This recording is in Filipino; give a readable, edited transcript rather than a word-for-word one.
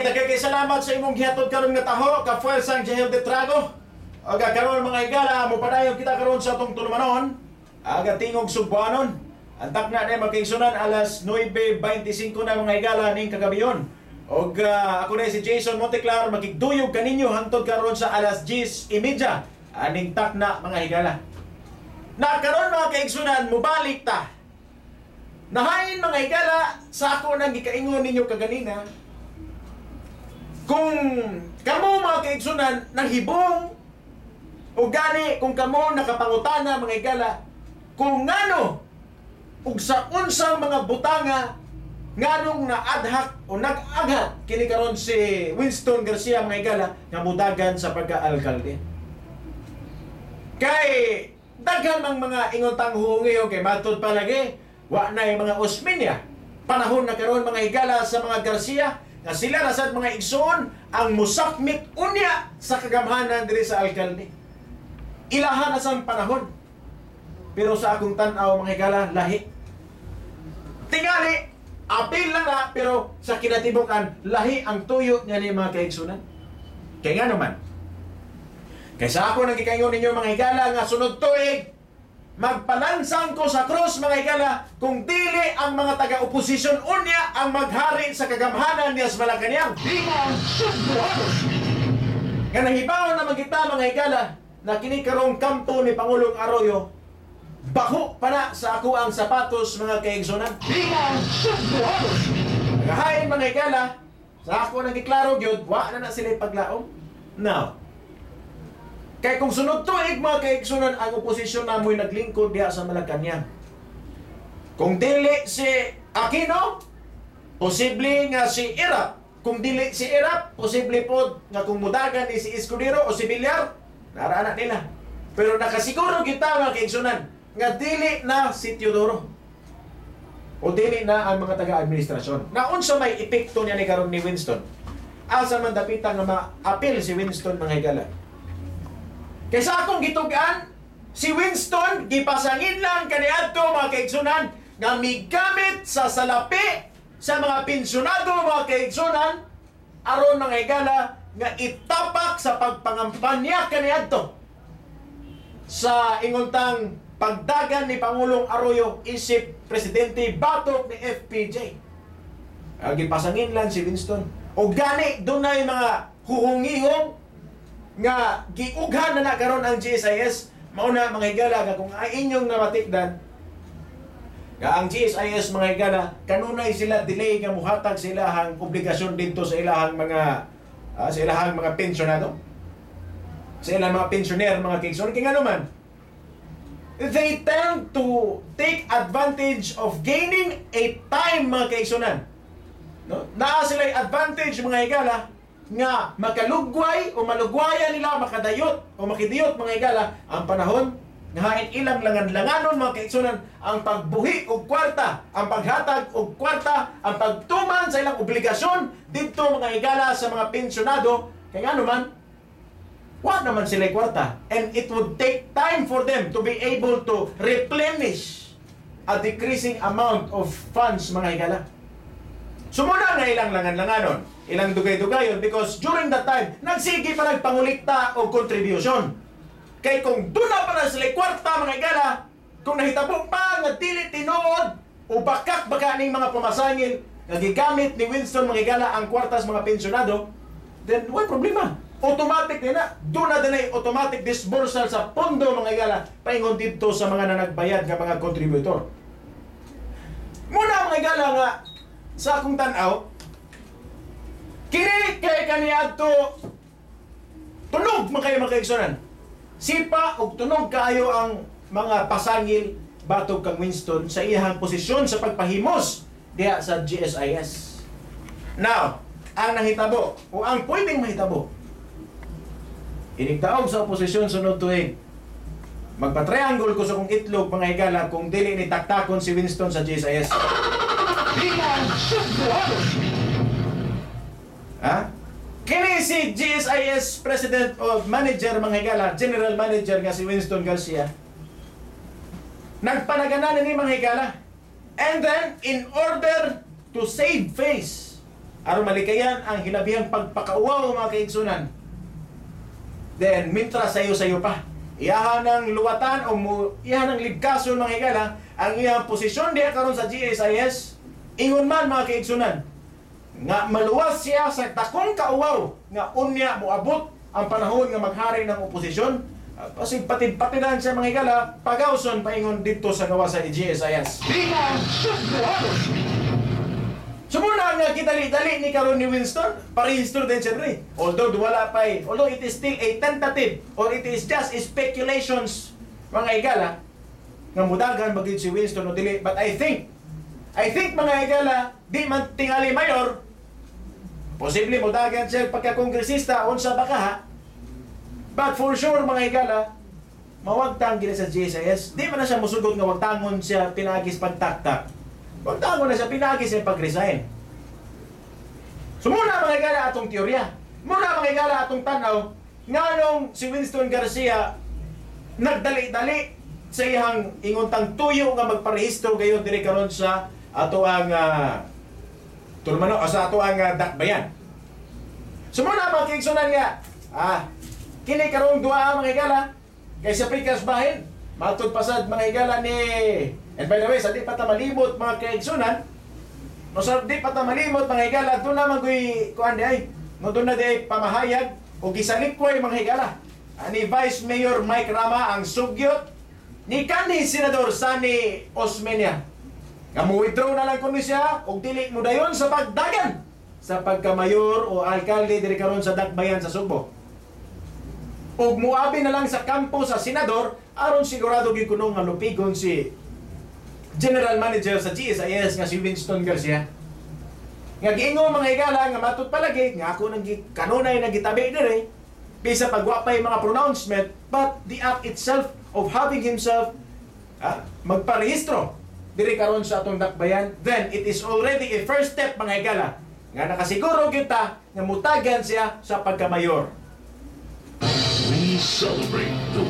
Nagkakisalamat sa imong gihatod karon nga taho, kafuersang Jehel de Trago. Aga karon mga higala, mo padayon kita karon sa atong tulumanon. Aga tingog Subuanon. Antak na magkaigsunan alas 9:25 na mga higala ning kagabiyon. Og ako na si Jason Monteclar makigduyog kaninyo hangtod karon sa alas 10:30 aning takna mga higala. Na karon mga kaigsunan mubalik ta. Nahain mga higala sa ako nang gikaingon ninyo kaganina. Kung kamo mga kaigsunan naghibong o gani kung kamo nakapangutana mga higala kung ngano ug sa unsang mga butanga nganong naadhak o nag-aghat kini karon si Winston Garcia mga higala nga mudagan sa pagka-alkalde. Kay daghan mang mga ingotang hungiyo kay matod palagi wa na yung mga Osmeña. Panahon na karon mga higala sa mga Garcia nga sila nasad mga igsoon ang musakmit unya sa kagamhanan diri sa alkalde. Ilahan na sang panahon. Pero sa akong tan-aw mga higala lahi. Tingali apil lang na pero sa kinatibukan lahi ang tuyo niya ni mga kaigsunan. Kaya nga naman. Kaysa ako nagkikaingon ninyo mga higala nga sunod tuig magpalansang ko sa krus mga higala kung dili ang mga taga-oposisyon unya ang maghari sa kagamhanan niya sa Malacañang. Nga nahibaw naman kita mga higala na kini karong kampo ni Pangulong Arroyo baho pa na sa ako ang sapatos mga kaigsunan. Nagahain mga higala sa ako nagiklaro gyud wa na sila paglaom. Now, kaya kung sunod tuig mga kaigsunan ang oposisyon namoy naglingkod diha sa Malacañang. Kung dili si Aquino, posible nga si Irap. Kung dili si Irap, posible po nga kung mudagan ni si Escudero o si Villar, naraanak nila. Pero nakasiguro kita mga kaigsunan nga dili na si Teodoro. O dili na ang mga taga-administrasyon. Na unsa may epekto niya ni karon ni Winston. Asa man dapita nga ma-appeal si Winston mga higala. Kaysa akong gitugan, si Winston, gipasangin lang kaniadto mga kaigsunan nga migamit sa salapi sa mga pensyonado mga kaigsunan aron mga higala nga itapak sa pagpangampanya kaniadto sa inguntang pagdagan ni Pangulong Arroyo isip Presidente batok ni FPJ. Gipasangin lang si Winston. O gani, doon na yung mga huhungihong nga giughan na karon ang GSIS mauna mga higala nga kung inyong namatikdan nga ang GSIS mga higala kanunay sila delay nga muhatag sa ilahang obligasyon dito sa ilahang mga pensyonado sa ilahang mga pensioner mga kaigsunan kaya nga naman they tend to take advantage of gaining a time mga kaigsunan no? Naa sila advantage mga higala nga makalugway o malugwayan nila makadayot o makidiyot mga higala ang panahon nga hain ilang langan-langanon mga kaigsunan ang pagbuhi og kwarta, ang paghatag og kwarta, ang pagtuman sa ilang obligasyon dito mga higala sa mga pensyonado kaya nga naman wa naman sila kwarta and it would take time for them to be able to replenish a decreasing amount of funds mga higala. Sumuna nga ilang langan-langanon, ilang dugay-dugayon because during that time, nagsigi pa nagpangulikta o contribution. Kaya kung doon na pa na sila kwarta mga higala, kung nahitabo pa nga dili tinuod o bakak-baka ning mga pumasangil nga gigamit ni Winston mga higala ang kwartas mga pensyonado, then wala problema. Automatic na doon na din ay automatic disbursal sa pondo mga higala paingon dito sa mga nanagbayad nga mga contributor. Muna mga higala nga sa akong tan-aw, kini kay kaniadto tunog man kayo mga kaigsunan. Sipa og tunog kaayo ang mga pasangil batog kang Winston sa iyang posisyon sa pagpahimos diha sa GSIS. Now, ang nahitabo o ang pwedeng mahitabo inigdaog sa oposisyon sunod tuig magpa-triangle ko sa kong itlog mga higala kung dili ni taktakon si Winston sa GSIS. Kini si GSIS President o Manager mga higala, General Manager nga si Winston Garcia nagpanaganan ni mga higala and then in order to save face aron malikayan ang hilabihang pagpakauwaw mga kaigsunan. Then mintra sayo pa. Iyahan ng luwatan o iyahan ng ligkason mga higala ang iyang posisyon diya karon sa GSIS ingon man mga kaigsunan nga maluwas siya sa takong kauwaw nga unya moabot ang panahon nga maghari ng oposisyon. Pasig patid-patidan siya mga higala pagawson paingon dito sa gawa sa GSIS. Sumuna nga kitali-dali ni karon ni Winston, parehistro din siya rin. Although it is still a tentative or it is just speculations mga higala nga mudagan magid si Winston o dili. But I think mga higala, di man tingali mayor, posible mudagan siya pagka-kongresista unsa baka ha. But for sure mga higala, mawagtang gila sa GSIS, di man na siya musugod nga wagtangon siya pinagis pagtaktak. Wagtangon na siya pinagis siya pag-resign. So muna mga higala atong teorya. Muna mga higala atong tanaw, nga nung si Winston Garcia nagdali-dali sa iyang inguntang tuyo nga magparehistro gayon diri karon sa ato ang sa ato ang dakbayan. So muna mga kaigsunan nga, kini karong duha mga higala kay sa Prikas bahin, matod pasad mga higala ni, and by the way, sa di pa ta malimot mga kaigsunan, no sa di pa ta malimot mga higala, doon naman ko'y kuhan di ay, no doon na di ay pamahayag o gisalikwoy mga higala. Ni Vice Mayor Mike Rama ang sugyot ni kanhi Senador Sani Osmeña. Nga mo-withdraw na lang kuno siya o dili mo dayon sa pagdagan sa pagkamayor o alkalde diri karon sa dakbayan sa Subo. Ug muabi na lang sa kampo sa senador aron sigurado gyud kuno nga lupigon si General Manager sa GSIS nga si Winston Garcia. Nga giingon mga higala nga matud palagi nga ako nang kanunay nagitabi diri bisa pagwapay mga pronouncement, but the act itself of having himself magparehistro diri karon sa atong dakbayan, then it is already a first step mga higala nga nakasiguro kita nga mutagan siya sa pagkamayor. We celebrate the